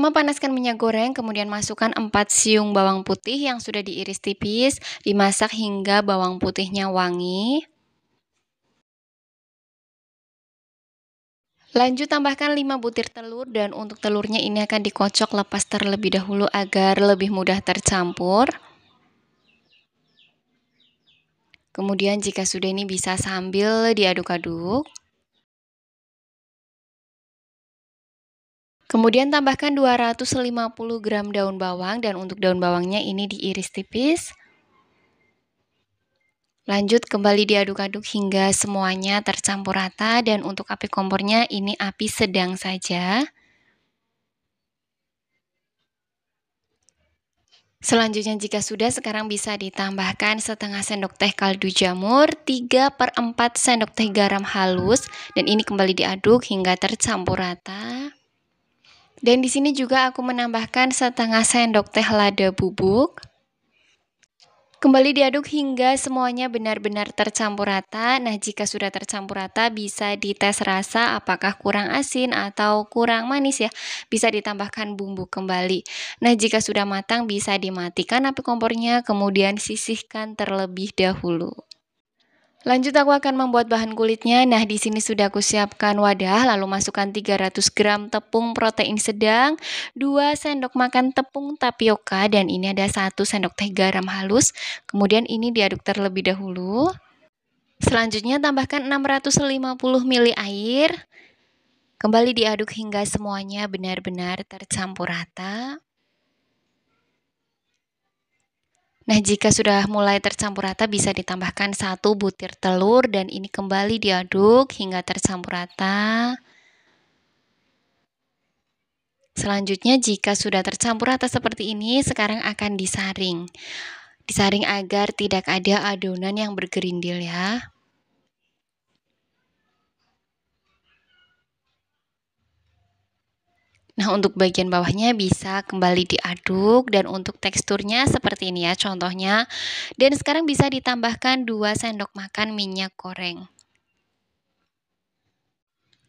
Pertama, panaskan minyak goreng, kemudian masukkan 4 siung bawang putih yang sudah diiris tipis, dimasak hingga bawang putihnya wangi. Lanjut tambahkan 5 butir telur dan untuk telurnya ini akan dikocok lepas terlebih dahulu agar lebih mudah tercampur. Kemudian jika sudah ini bisa sambil diaduk-aduk. Kemudian tambahkan 250 gram daun bawang dan untuk daun bawangnya ini diiris tipis. Lanjut kembali diaduk-aduk hingga semuanya tercampur rata dan untuk api kompornya ini api sedang saja. Selanjutnya jika sudah, sekarang bisa ditambahkan setengah sendok teh kaldu jamur, 3/4 sendok teh garam halus, dan ini kembali diaduk hingga tercampur rata. Dan di sini juga aku menambahkan setengah sendok teh lada bubuk. Kembali diaduk hingga semuanya benar-benar tercampur rata. Nah, jika sudah tercampur rata, bisa dites rasa apakah kurang asin atau kurang manis ya. Bisa ditambahkan bumbu kembali. Nah, jika sudah matang, bisa dimatikan api kompornya, kemudian sisihkan terlebih dahulu. Lanjut aku akan membuat bahan kulitnya. Nah, di sini sudah aku siapkan wadah, lalu masukkan 300 gram tepung protein sedang, 2 sendok makan tepung tapioka, dan ini ada 1 sendok teh garam halus. Kemudian ini diaduk terlebih dahulu. Selanjutnya tambahkan 650 ml air. Kembali diaduk hingga semuanya benar-benar tercampur rata. Nah, jika sudah mulai tercampur rata, bisa ditambahkan 1 butir telur dan ini kembali diaduk hingga tercampur rata. Selanjutnya, jika sudah tercampur rata seperti ini, sekarang akan disaring. Disaring agar tidak ada adonan yang bergerindil ya. Nah, untuk bagian bawahnya bisa kembali diaduk dan untuk teksturnya seperti ini ya contohnya. Dan sekarang bisa ditambahkan 2 sendok makan minyak goreng.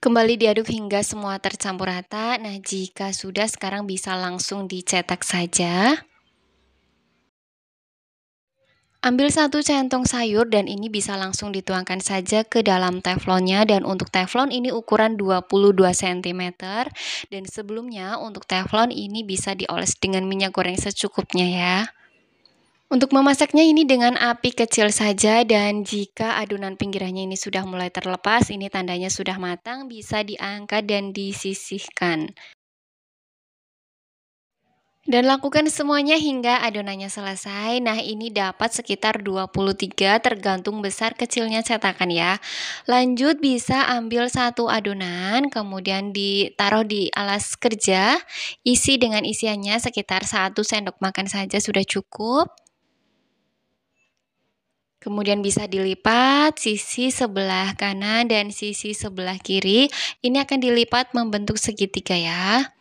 Kembali diaduk hingga semua tercampur rata. Nah, jika sudah sekarang bisa langsung dicetak saja. Ambil 1 centong sayur dan ini bisa langsung dituangkan saja ke dalam teflonnya dan untuk teflon ini ukuran 22 cm dan sebelumnya untuk teflon ini bisa dioles dengan minyak goreng secukupnya ya. Untuk memasaknya ini dengan api kecil saja dan jika adonan pinggirannya ini sudah mulai terlepas, ini tandanya sudah matang, bisa diangkat dan disisihkan. Dan lakukan semuanya hingga adonannya selesai. Nah, ini dapat sekitar 23 tergantung besar kecilnya cetakan ya. Lanjut bisa ambil 1 adonan, kemudian ditaruh di alas kerja, isi dengan isiannya sekitar 1 sendok makan saja sudah cukup. Kemudian bisa dilipat sisi sebelah kanan dan sisi sebelah kiri. Ini akan dilipat membentuk segitiga ya.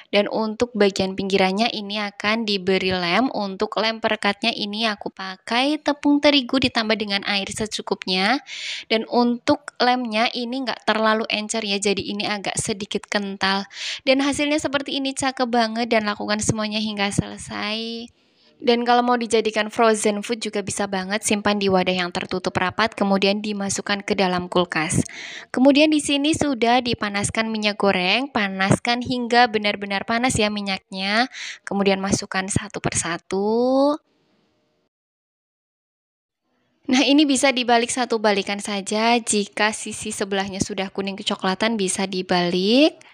Dan untuk bagian pinggirannya ini akan diberi lem. Untuk lem perekatnya ini aku pakai tepung terigu ditambah dengan air secukupnya. Dan untuk lemnya ini nggak terlalu encer ya, jadi ini agak sedikit kental. Dan hasilnya seperti ini, cakep banget dan lakukan semuanya hingga selesai. Dan kalau mau dijadikan frozen food juga bisa banget, simpan di wadah yang tertutup rapat kemudian dimasukkan ke dalam kulkas. Kemudian di sini sudah dipanaskan minyak goreng, panaskan hingga benar-benar panas ya minyaknya. Kemudian masukkan satu persatu. Nah, ini bisa dibalik satu balikan saja. Jika sisi sebelahnya sudah kuning kecoklatan bisa dibalik.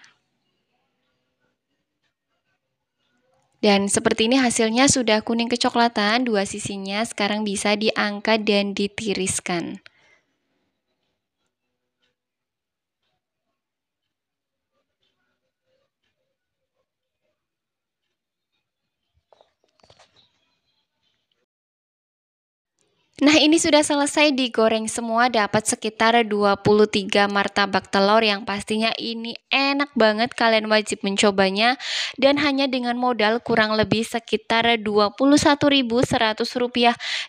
Dan seperti ini hasilnya sudah kuning kecoklatan, dua sisinya sekarang bisa diangkat dan ditiriskan. Nah, ini sudah selesai digoreng semua, dapat sekitar 23 martabak telur yang pastinya ini enak banget, kalian wajib mencobanya. Dan hanya dengan modal kurang lebih sekitar Rp21.100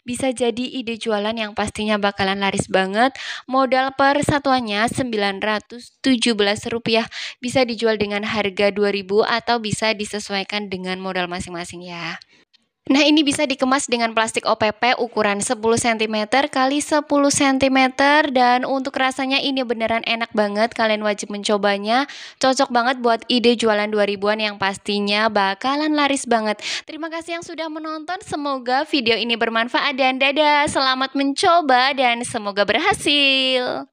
bisa jadi ide jualan yang pastinya bakalan laris banget. Modal per satuannya Rp917, bisa dijual dengan harga Rp2.000 atau bisa disesuaikan dengan modal masing-masing ya. Nah, ini bisa dikemas dengan plastik OPP ukuran 10 cm kali 10 cm, dan untuk rasanya ini beneran enak banget, kalian wajib mencobanya. Cocok banget buat ide jualan 2000-an yang pastinya bakalan laris banget. Terima kasih yang sudah menonton, semoga video ini bermanfaat dan dadah, selamat mencoba dan semoga berhasil.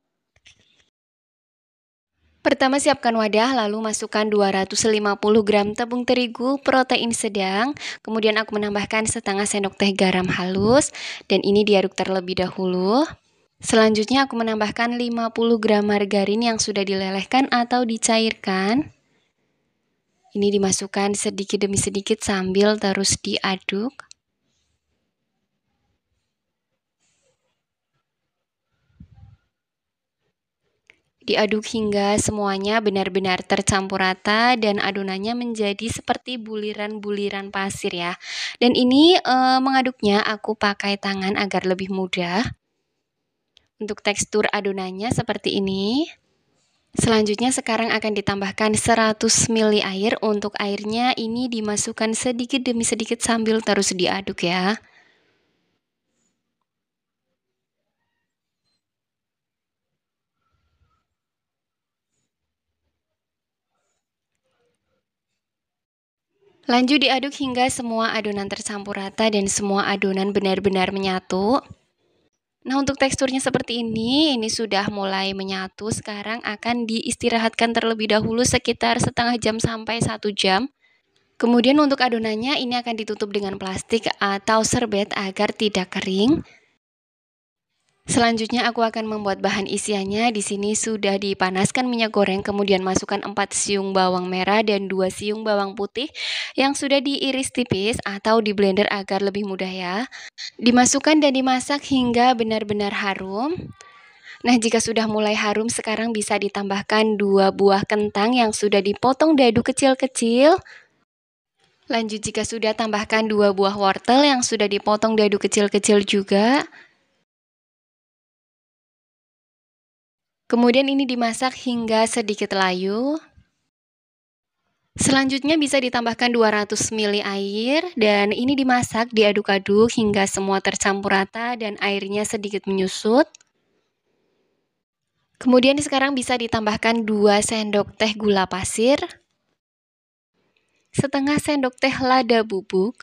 Pertama, siapkan wadah, lalu masukkan 250 gram tepung terigu protein sedang. Kemudian aku menambahkan setengah sendok teh garam halus, dan ini diaduk terlebih dahulu. Selanjutnya aku menambahkan 50 gram margarin yang sudah dilelehkan atau dicairkan. Ini dimasukkan sedikit demi sedikit sambil terus diaduk. Diaduk hingga semuanya benar-benar tercampur rata dan adonannya menjadi seperti buliran-buliran pasir ya. Dan ini mengaduknya aku pakai tangan agar lebih mudah. Untuk tekstur adonannya seperti ini. Selanjutnya sekarang akan ditambahkan 100 ml air. Untuk airnya ini dimasukkan sedikit demi sedikit sambil terus diaduk ya. Lanjut diaduk hingga semua adonan tercampur rata dan semua adonan benar-benar menyatu. Nah, untuk teksturnya seperti ini sudah mulai menyatu. Sekarang akan diistirahatkan terlebih dahulu sekitar setengah jam sampai 1 jam. Kemudian untuk adonannya ini akan ditutup dengan plastik atau serbet agar tidak kering. Selanjutnya aku akan membuat bahan isiannya. Di sini sudah dipanaskan minyak goreng, kemudian masukkan 4 siung bawang merah dan 2 siung bawang putih yang sudah diiris tipis atau di blender agar lebih mudah ya. Dimasukkan dan dimasak hingga benar-benar harum. Nah, jika sudah mulai harum, sekarang bisa ditambahkan 2 buah kentang yang sudah dipotong dadu kecil-kecil. Lanjut, jika sudah, tambahkan 2 buah wortel yang sudah dipotong dadu kecil-kecil juga. Kemudian ini dimasak hingga sedikit layu. Selanjutnya bisa ditambahkan 200 ml air dan ini dimasak, diaduk-aduk hingga semua tercampur rata dan airnya sedikit menyusut. Kemudian sekarang bisa ditambahkan 2 sendok teh gula pasir, setengah sendok teh lada bubuk,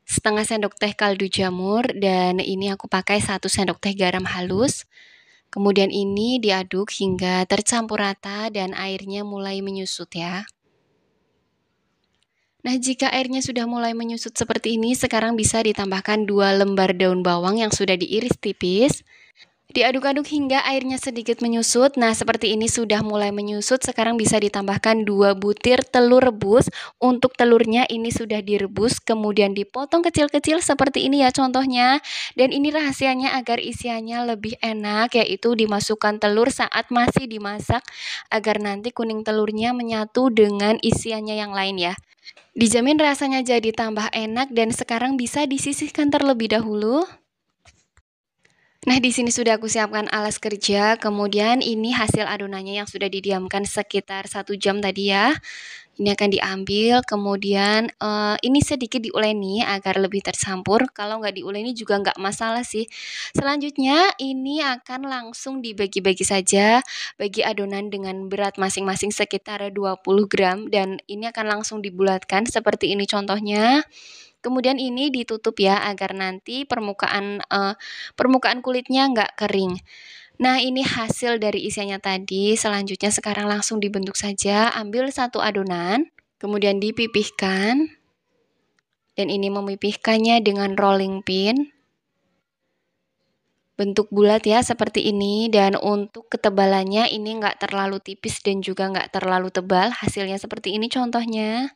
setengah sendok teh kaldu jamur, dan ini aku pakai 1 sendok teh garam halus. Kemudian ini diaduk hingga tercampur rata dan airnya mulai menyusut ya. Nah, jika airnya sudah mulai menyusut seperti ini, sekarang bisa ditambahkan 2 lembar daun bawang yang sudah diiris tipis. Diaduk-aduk hingga airnya sedikit menyusut. Nah, seperti ini sudah mulai menyusut. Sekarang bisa ditambahkan 2 butir telur rebus. Untuk telurnya ini sudah direbus, kemudian dipotong kecil-kecil seperti ini ya contohnya. Dan ini rahasianya agar isiannya lebih enak, yaitu dimasukkan telur saat masih dimasak agar nanti kuning telurnya menyatu dengan isiannya yang lain ya. Dijamin rasanya jadi tambah enak dan sekarang bisa disisihkan terlebih dahulu. Nah, di sini sudah aku siapkan alas kerja, kemudian ini hasil adonannya yang sudah didiamkan sekitar 1 jam tadi ya. Ini akan diambil, kemudian ini sedikit diuleni agar lebih tercampur. Kalau nggak diuleni juga nggak masalah sih. Selanjutnya ini akan langsung dibagi-bagi saja, bagi adonan dengan berat masing-masing sekitar 20 gram dan ini akan langsung dibulatkan seperti ini contohnya. Kemudian ini ditutup ya agar nanti permukaan kulitnya nggak kering. Nah, ini hasil dari isiannya tadi. Selanjutnya sekarang langsung dibentuk saja. Ambil 1 adonan, kemudian dipipihkan. Dan ini memipihkannya dengan rolling pin. Bentuk bulat ya seperti ini. Dan untuk ketebalannya ini nggak terlalu tipis dan juga nggak terlalu tebal. Hasilnya seperti ini contohnya.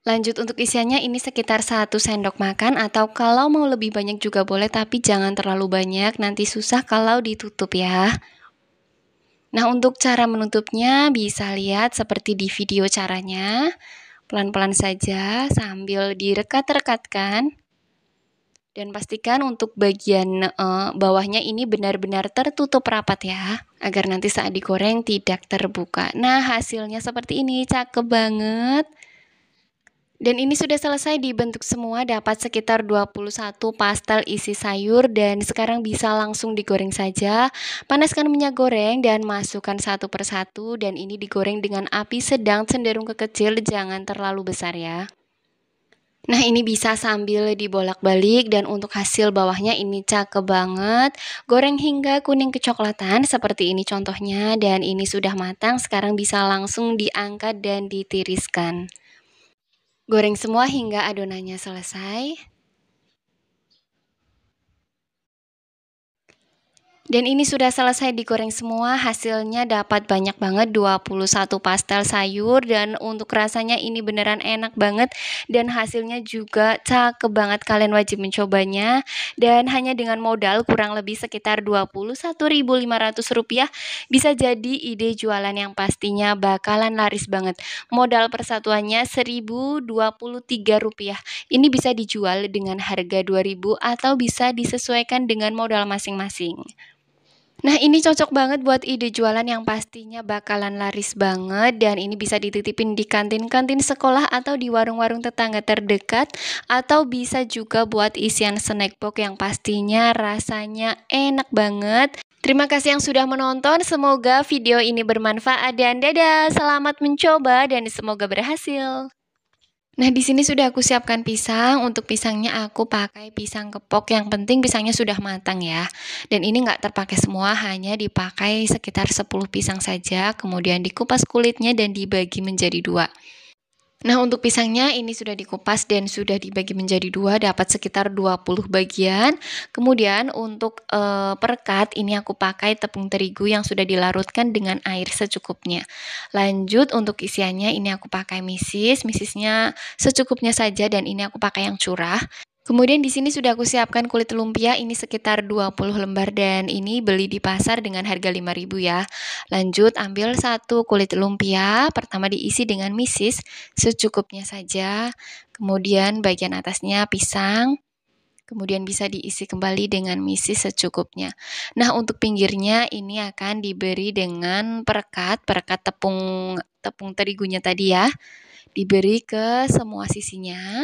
Lanjut untuk isiannya ini sekitar 1 sendok makan atau kalau mau lebih banyak juga boleh tapi jangan terlalu banyak, nanti susah kalau ditutup ya. Nah, untuk cara menutupnya bisa lihat seperti di video caranya. Pelan-pelan saja sambil direkat-rekatkan. Dan pastikan untuk bagian bawahnya ini benar-benar tertutup rapat ya, agar nanti saat digoreng tidak terbuka. Nah, hasilnya seperti ini, cakep banget. Dan ini sudah selesai dibentuk semua, dapat sekitar 21 pastel isi sayur dan sekarang bisa langsung digoreng saja. Panaskan minyak goreng dan masukkan satu persatu dan ini digoreng dengan api sedang cenderung ke kecil, jangan terlalu besar ya. Nah, ini bisa sambil dibolak-balik dan untuk hasil bawahnya ini cakep banget. Goreng hingga kuning kecoklatan seperti ini contohnya dan ini sudah matang, sekarang bisa langsung diangkat dan ditiriskan. Goreng semua hingga adonannya selesai. Dan ini sudah selesai digoreng semua, hasilnya dapat banyak banget 21 pastel sayur dan untuk rasanya ini beneran enak banget dan hasilnya juga cakep banget, kalian wajib mencobanya dan hanya dengan modal kurang lebih sekitar Rp21.500 bisa jadi ide jualan yang pastinya bakalan laris banget. Modal persatuannya Rp1.023. Ini bisa dijual dengan harga Rp2.000 atau bisa disesuaikan dengan modal masing-masing. Nah, ini cocok banget buat ide jualan yang pastinya bakalan laris banget dan ini bisa dititipin di kantin-kantin sekolah atau di warung-warung tetangga terdekat atau bisa juga buat isian snack box yang pastinya rasanya enak banget. Terima kasih yang sudah menonton, semoga video ini bermanfaat dan dadah, selamat mencoba dan semoga berhasil. Nah, di sini sudah aku siapkan pisang. Untuk pisangnya aku pakai pisang kepok. Yang penting pisangnya sudah matang ya. Dan ini nggak terpakai semua, hanya dipakai sekitar 10 pisang saja. Kemudian dikupas kulitnya dan dibagi menjadi 2. Nah, untuk pisangnya ini sudah dikupas dan sudah dibagi menjadi 2, dapat sekitar 20 bagian. Kemudian untuk perekat ini aku pakai tepung terigu yang sudah dilarutkan dengan air secukupnya. Lanjut untuk isiannya ini aku pakai misisnya secukupnya saja dan ini aku pakai yang curah. Kemudian di sini sudah aku siapkan kulit lumpia, ini sekitar 20 lembar dan ini beli di pasar dengan harga 5.000 ya. Lanjut ambil satu kulit lumpia, pertama diisi dengan misis secukupnya saja. Kemudian bagian atasnya pisang. Kemudian bisa diisi kembali dengan misis secukupnya. Nah, untuk pinggirnya ini akan diberi dengan perekat tepung terigunya tadi ya. Diberi ke semua sisinya.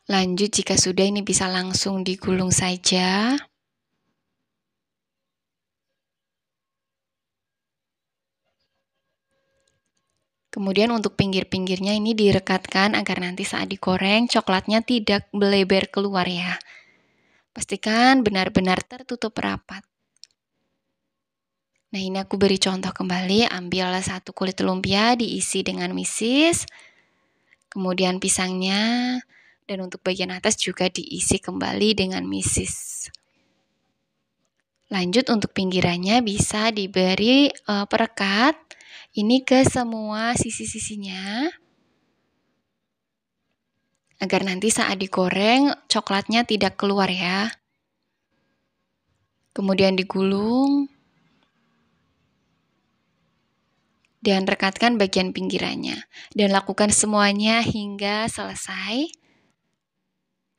Lanjut jika sudah ini bisa langsung digulung saja. Kemudian untuk pinggir-pinggirnya ini direkatkan agar nanti saat digoreng coklatnya tidak melebar keluar ya. Pastikan benar-benar tertutup rapat. Nah, ini aku beri contoh kembali, ambil satu kulit lumpia diisi dengan misis. Kemudian pisangnya dan untuk bagian atas juga diisi kembali dengan misis. Lanjut untuk pinggirannya bisa diberi perekat ini ke semua sisi-sisinya agar nanti saat digoreng coklatnya tidak keluar ya. Kemudian digulung dan rekatkan bagian pinggirannya dan lakukan semuanya hingga selesai.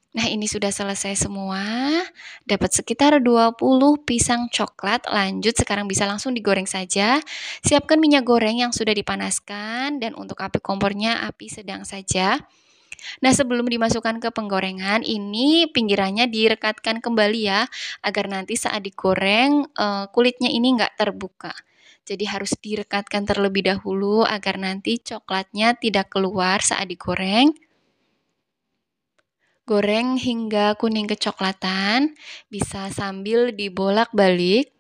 Nah, ini sudah selesai semua. Dapat sekitar 20 pisang coklat. Lanjut, sekarang bisa langsung digoreng saja. Siapkan minyak goreng yang sudah dipanaskan dan untuk api kompornya api sedang saja. Nah, sebelum dimasukkan ke penggorengan, ini pinggirannya direkatkan kembali ya, agar nanti saat digoreng kulitnya ini nggak terbuka. Jadi harus direkatkan terlebih dahulu agar nanti coklatnya tidak keluar saat digoreng. Goreng hingga kuning kecoklatan, bisa sambil dibolak-balik.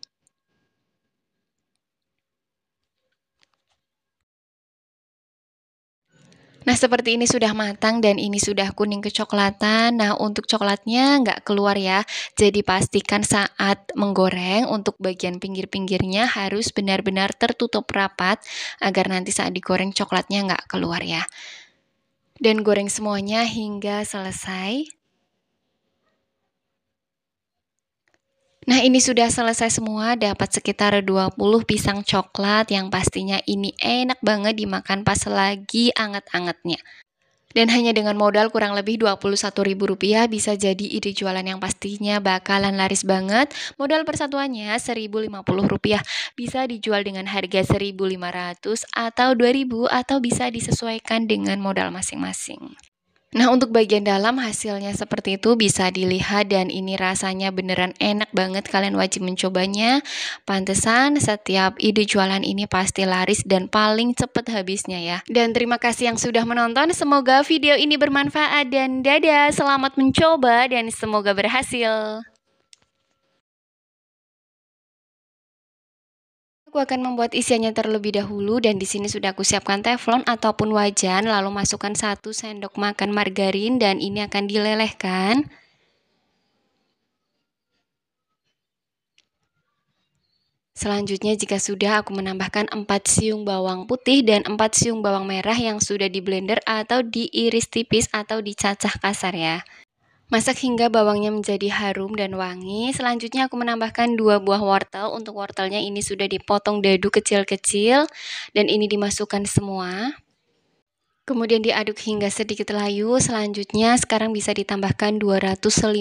Nah, seperti ini sudah matang dan ini sudah kuning kecoklatan. Nah, untuk coklatnya nggak keluar ya. Jadi pastikan saat menggoreng untuk bagian pinggir-pinggirnya harus benar-benar tertutup rapat agar nanti saat digoreng coklatnya nggak keluar ya. Dan goreng semuanya hingga selesai. Nah, ini sudah selesai semua, dapat sekitar 20 pisang coklat yang pastinya ini enak banget dimakan pas lagi anget-angetnya. Dan hanya dengan modal kurang lebih Rp21.000 bisa jadi ide jualan yang pastinya bakalan laris banget. Modal persatuannya Rp1.050, bisa dijual dengan harga Rp1.500 atau Rp2.000 atau bisa disesuaikan dengan modal masing-masing. Nah, untuk bagian dalam hasilnya seperti itu bisa dilihat dan ini rasanya beneran enak banget, kalian wajib mencobanya. Pantesan setiap ide jualan ini pasti laris dan paling cepet habisnya ya. Dan terima kasih yang sudah menonton, semoga video ini bermanfaat dan dadah, selamat mencoba dan semoga berhasil. Aku akan membuat isiannya terlebih dahulu dan di sini sudah aku siapkan teflon ataupun wajan, lalu masukkan 1 sendok makan margarin dan ini akan dilelehkan. Selanjutnya jika sudah aku menambahkan 4 siung bawang putih dan 4 siung bawang merah yang sudah di blender atau diiris tipis atau dicacah kasar ya. Masak hingga bawangnya menjadi harum dan wangi. Selanjutnya aku menambahkan 2 buah wortel. Untuk wortelnya ini sudah dipotong dadu kecil-kecil dan ini dimasukkan semua. Kemudian diaduk hingga sedikit layu. Selanjutnya sekarang bisa ditambahkan 250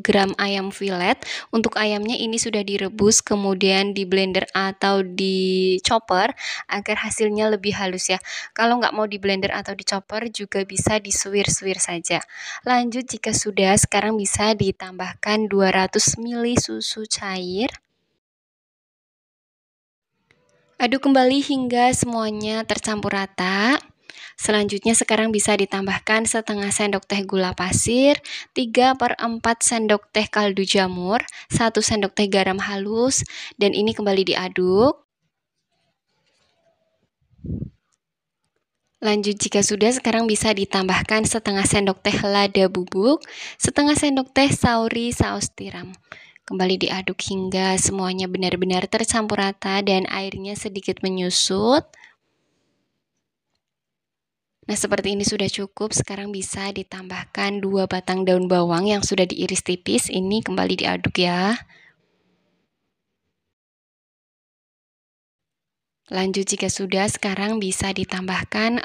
gram ayam filet. Untuk ayamnya ini sudah direbus kemudian di blender atau di chopper agar hasilnya lebih halus ya. Kalau nggak mau di blender atau di chopper juga bisa disuir-suir saja. Lanjut jika sudah, sekarang bisa ditambahkan 200 ml susu cair. Aduk kembali hingga semuanya tercampur rata. Selanjutnya sekarang bisa ditambahkan setengah sendok teh gula pasir, 3/4 sendok teh kaldu jamur, 1 sendok teh garam halus, dan ini kembali diaduk. Lanjut jika sudah, sekarang bisa ditambahkan setengah sendok teh lada bubuk, setengah sendok teh sauri saus tiram. Kembali diaduk hingga semuanya benar-benar tercampur rata dan airnya sedikit menyusut. Nah, seperti ini sudah cukup. Sekarang bisa ditambahkan 2 batang daun bawang yang sudah diiris tipis. Ini kembali diaduk ya. Lanjut jika sudah, sekarang bisa ditambahkan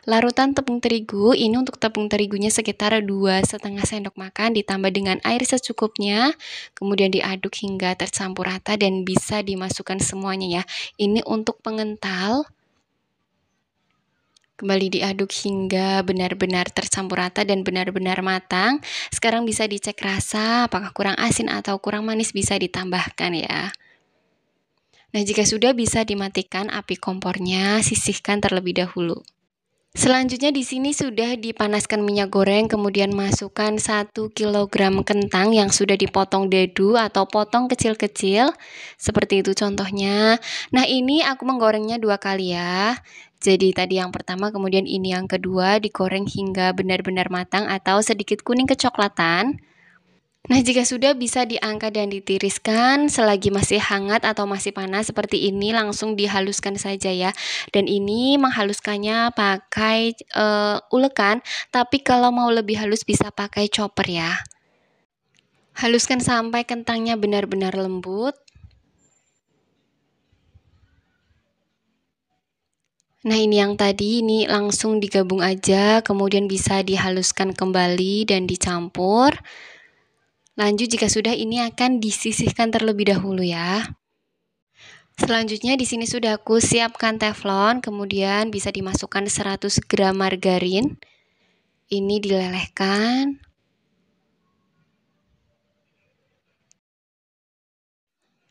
larutan tepung terigu. Ini untuk tepung terigunya sekitar 2,5 sendok makan ditambah dengan air secukupnya. Kemudian diaduk hingga tercampur rata dan bisa dimasukkan semuanya ya. Ini untuk pengental. Kembali diaduk hingga benar-benar tercampur rata dan benar-benar matang. Sekarang bisa dicek rasa, apakah kurang asin atau kurang manis bisa ditambahkan ya. Nah, jika sudah bisa dimatikan api kompornya, sisihkan terlebih dahulu. Selanjutnya di sini sudah dipanaskan minyak goreng, kemudian masukkan 1 kg kentang yang sudah dipotong dadu atau potong kecil-kecil. Seperti itu contohnya. Nah, ini aku menggorengnya 2 kali ya. Jadi tadi yang pertama, kemudian ini yang kedua digoreng hingga benar-benar matang atau sedikit kuning kecoklatan. Nah, jika sudah bisa diangkat dan ditiriskan selagi masih hangat atau masih panas seperti ini, langsung dihaluskan saja ya. Dan ini menghaluskannya pakai ulekan, tapi kalau mau lebih halus bisa pakai chopper ya. Haluskan sampai kentangnya benar-benar lembut. Nah, ini yang tadi ini langsung digabung aja, kemudian bisa dihaluskan kembali dan dicampur. Lanjut jika sudah, ini akan disisihkan terlebih dahulu ya. Selanjutnya di sini sudah aku siapkan teflon, kemudian bisa dimasukkan 100 gram margarin. Ini dilelehkan.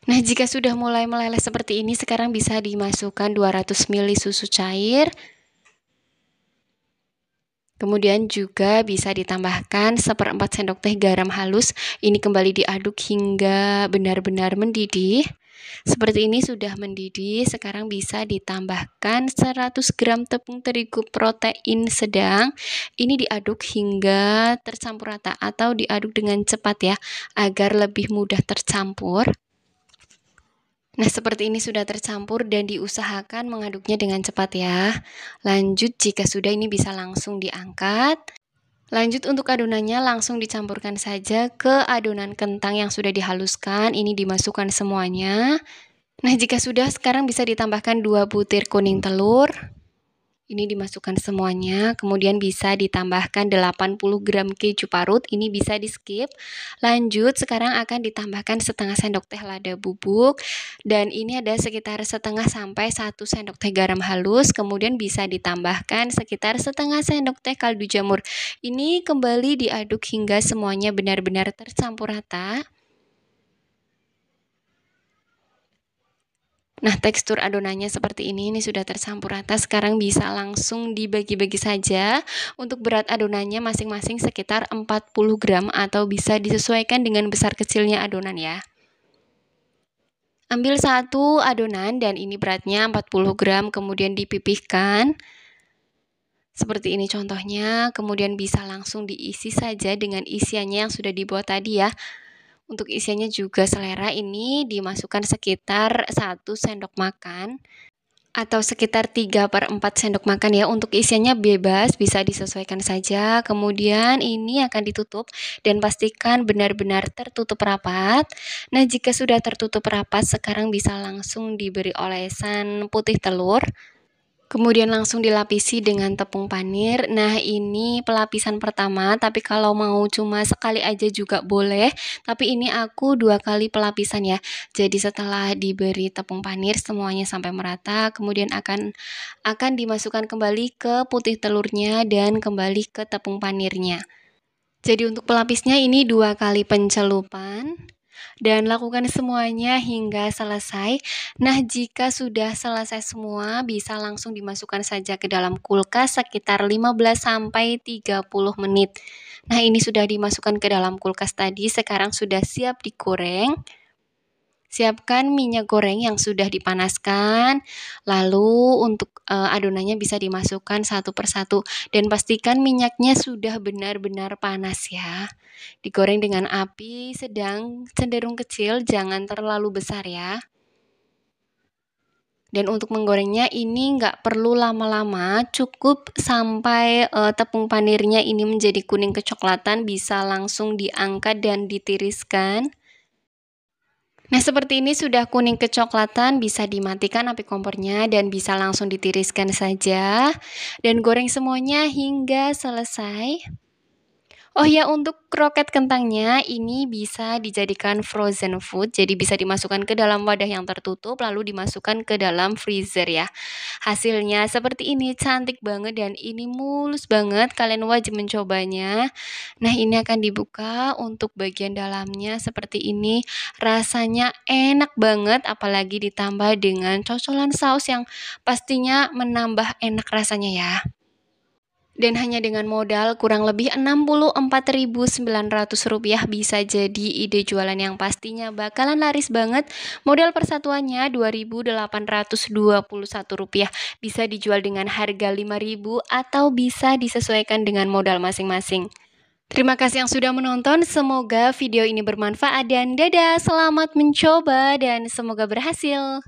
Nah, jika sudah mulai meleleh seperti ini, sekarang bisa dimasukkan 200 ml susu cair. Kemudian juga bisa ditambahkan 1/4 sendok teh garam halus. Ini kembali diaduk hingga benar-benar mendidih. Seperti ini sudah mendidih, sekarang bisa ditambahkan 100 gram tepung terigu protein sedang. Ini diaduk hingga tercampur rata atau diaduk dengan cepat ya, agar lebih mudah tercampur. Nah, seperti ini sudah tercampur dan diusahakan mengaduknya dengan cepat ya. Lanjut, jika sudah ini bisa langsung diangkat. Lanjut untuk adonannya langsung dicampurkan saja ke adonan kentang yang sudah dihaluskan. Ini dimasukkan semuanya. Nah, jika sudah sekarang bisa ditambahkan 2 butir kuning telur. Ini dimasukkan semuanya, kemudian bisa ditambahkan 80 gram keju parut, ini bisa di skip. Lanjut, sekarang akan ditambahkan setengah sendok teh lada bubuk, dan ini ada sekitar setengah sampai 1 sendok teh garam halus, kemudian bisa ditambahkan sekitar setengah sendok teh kaldu jamur. Ini kembali diaduk hingga semuanya benar-benar tercampur rata. Nah, tekstur adonannya seperti ini sudah tercampur rata. Sekarang bisa langsung dibagi-bagi saja. Untuk berat adonannya masing-masing sekitar 40 gram atau bisa disesuaikan dengan besar kecilnya adonan ya. Ambil satu adonan dan ini beratnya 40 gram, kemudian dipipihkan. Seperti ini contohnya, kemudian bisa langsung diisi saja dengan isiannya yang sudah dibuat tadi ya. Untuk isiannya juga selera, ini dimasukkan sekitar 1 sendok makan atau sekitar 3/4 sendok makan ya. Untuk isiannya bebas, bisa disesuaikan saja. Kemudian ini akan ditutup dan pastikan benar-benar tertutup rapat. Nah, jika sudah tertutup rapat, sekarang bisa langsung diberi olesan putih telur. Kemudian langsung dilapisi dengan tepung panir. Nah, ini pelapisan pertama, tapi kalau mau cuma sekali aja juga boleh. Tapi ini aku 2 kali pelapisan ya. Jadi setelah diberi tepung panir semuanya sampai merata, kemudian akan dimasukkan kembali ke putih telurnya dan kembali ke tepung panirnya. Jadi untuk pelapisnya ini 2 kali pencelupan. Dan lakukan semuanya hingga selesai. Nah, jika sudah selesai semua, bisa langsung dimasukkan saja ke dalam kulkas sekitar 15-30 menit. Nah, ini sudah dimasukkan ke dalam kulkas tadi, sekarang sudah siap digoreng. Siapkan minyak goreng yang sudah dipanaskan, lalu untuk adonannya bisa dimasukkan satu persatu dan pastikan minyaknya sudah benar-benar panas ya. Digoreng dengan api sedang cenderung kecil, jangan terlalu besar ya. Dan untuk menggorengnya ini nggak perlu lama-lama, cukup sampai tepung panirnya ini menjadi kuning kecoklatan, bisa langsung diangkat dan ditiriskan. Nah, seperti ini sudah kuning kecoklatan, bisa dimatikan api kompornya dan bisa langsung ditiriskan saja. Dan goreng semuanya hingga selesai. Oh ya, untuk kroket kentangnya ini bisa dijadikan frozen food, jadi bisa dimasukkan ke dalam wadah yang tertutup lalu dimasukkan ke dalam freezer ya. Hasilnya seperti ini, cantik banget dan ini mulus banget, kalian wajib mencobanya. Nah, ini akan dibuka untuk bagian dalamnya seperti ini, rasanya enak banget apalagi ditambah dengan cocolan saus yang pastinya menambah enak rasanya ya. Dan hanya dengan modal kurang lebih Rp64.900 bisa jadi ide jualan yang pastinya bakalan laris banget. Modal persatuannya Rp2.821. Bisa dijual dengan harga Rp5.000 atau bisa disesuaikan dengan modal masing-masing. Terima kasih yang sudah menonton. Semoga video ini bermanfaat dan dadah, selamat mencoba dan semoga berhasil.